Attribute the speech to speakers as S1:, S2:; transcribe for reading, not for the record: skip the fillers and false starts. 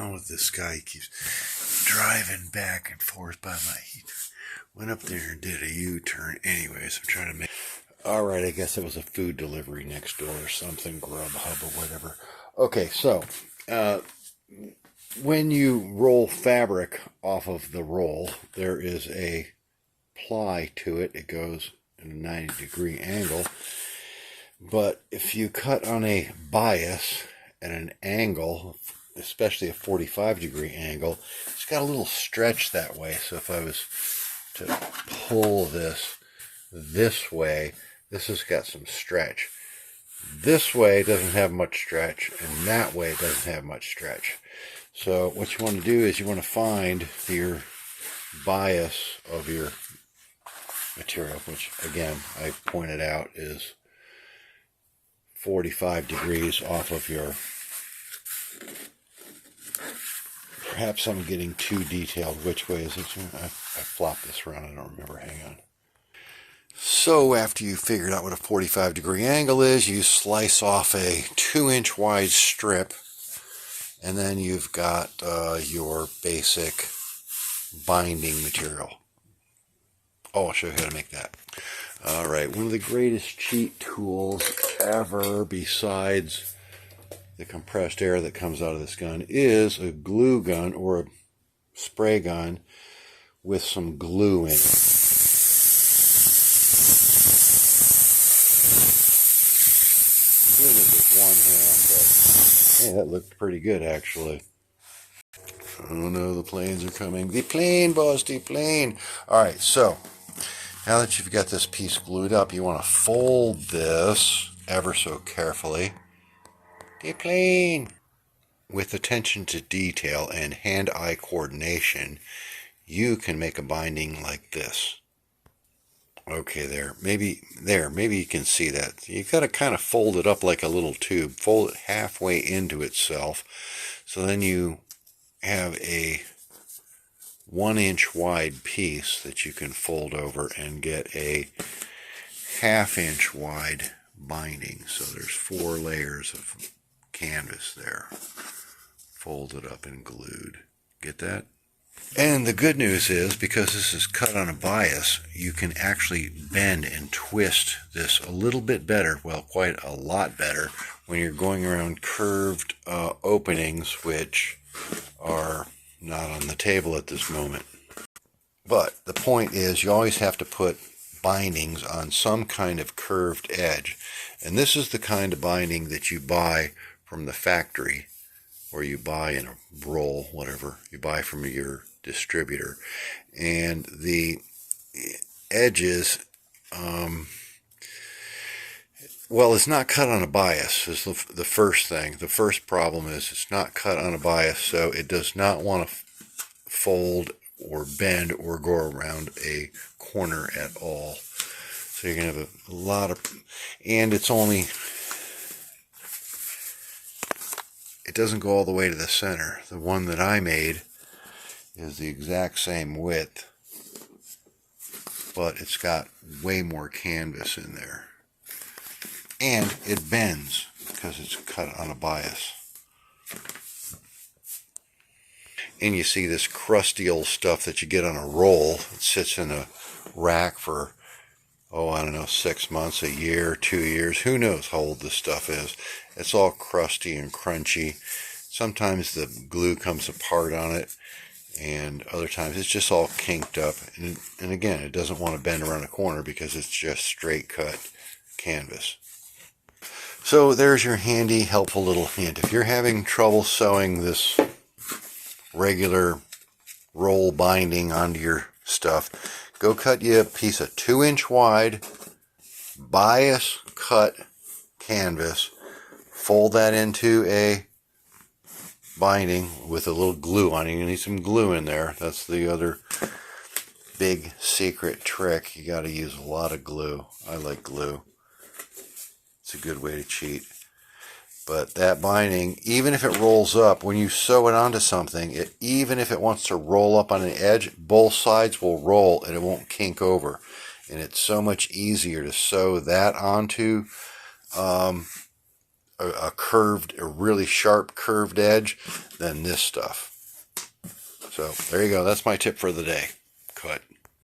S1: on with this guy? He keeps driving back and forth by my heat. Went up there and did a U-turn. Anyways, I'm trying to make... Alright, I guess it was a food delivery next door or something, Grubhub or whatever. Okay, so, when you roll fabric off of the roll, there is a ply to it. It goes in a 90-degree angle. But if you cut on a bias at an angle, especially a 45-degree angle, it's got a little stretch that way. So if I was to pull this way, this has got some stretch. This way doesn't have much stretch, and that way doesn't have much stretch. So what you want to do is you want to find your bias of your material, which again I pointed out is 45 degrees off of your... Perhaps I'm getting too detailed. Which way is it? I flopped this around. I don't remember. Hang on. So after you figured out what a 45-degree angle is, you slice off a 2-inch wide strip, and then you've got your basic binding material. Oh, I'll show you how to make that. Alright, one of the greatest cheat tools ever, besides the compressed air that comes out of this gun, is a glue gun or a spray gun with some glue in it. I'm doing it with one hand, but hey, that looked pretty good actually. Oh no, the planes are coming. The plane, boss, the plane. Alright, so now that you've got this piece glued up, you want to fold this ever so carefully. The plane! With attention to detail and hand-eye coordination, you can make a binding like this. Okay, maybe you can see that. You've got to kind of fold it up like a little tube. Fold it halfway into itself. So then you have a 1-inch wide piece that you can fold over and get a 1/2-inch wide binding. So there's 4 layers of canvas there, folded up and glued. Get that? And the good news is, because this is cut on a bias, you can actually bend and twist this a little bit better, well, quite a lot better, when you're going around curved openings, which are not on the table at this moment. But the point is, you always have to put bindings on some kind of curved edge. And this is the kind of binding that you buy from the factory, or you buy in a roll, whatever, you buy from your distributor. And the edges, well, it's not cut on a bias is the first thing. The first problem is it's not cut on a bias, so it does not want to fold or bend or go around a corner at all. So you're going to have a lot of, and it doesn't go all the way to the center. The one that I made is the exact same width, but it's got way more canvas in there. And it bends because it's cut on a bias. And you see this crusty old stuff that you get on a roll. It sits in a rack for, I don't know, 6 months, a year, 2 years. Who knows how old this stuff is. It's all crusty and crunchy. Sometimes the glue comes apart on it, and other times it's just all kinked up. And again, it doesn't want to bend around a corner because it's just straight cut canvas. So there's your handy, helpful little hint. If you're having trouble sewing this regular roll binding onto your stuff, go cut you a piece of 2-inch wide bias cut canvas, fold that into a binding with a little glue on it. You need some glue in there. That's the other big secret trick. You got to use a lot of glue. I like glue. It's a good way to cheat. But that binding, even if it rolls up, when you sew it onto something, even if it wants to roll up on an edge, both sides will roll and it won't kink over. And it's so much easier to sew that onto a really sharp curved edge than this stuff. So there you go. That's my tip for the day. Cut.